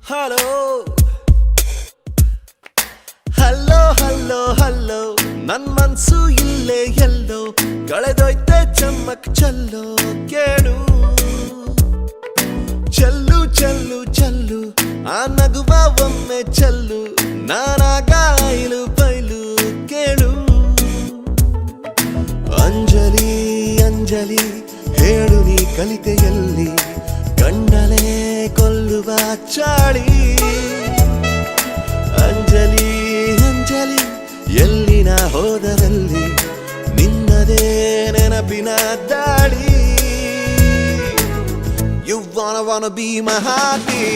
hello hello hello hello ನನ್ ಮನ್ಸು ಇಲ್ಲೇ ಎಲ್ಲೋ ಕಳೆದೋಯ್ತೆ ಚಮ್ಮಕ್ ಚಲ್ಲೋ ಕೇಳು ಚಲ್ಲು ಚಲ್ಲು ಚಲ್ಲು ಆ ನಗುವ ಒಮ್ಮೆ ಚಲ್ಲು ನಾನಾಗ ಐಲು ಬೈಲು ಕೇಳು ಅಂಜಲಿ ಅಂಜಲಿ ಹೇಳು ನೀ ಕಲಿತೆಯಲ್ಲಿ ಗಂಡಲೇ ಕೊಲ್ಲುವ ಚಾಳಿ ಅಂಜಲಿ ಅಂಜಲಿ ಎಲ್ಲಿನ ಹೋದರಲ್ಲಿ ನಿನ್ನದೇ ನೆನಪಿನ ದಾಳಿ You wanna be my heartbeat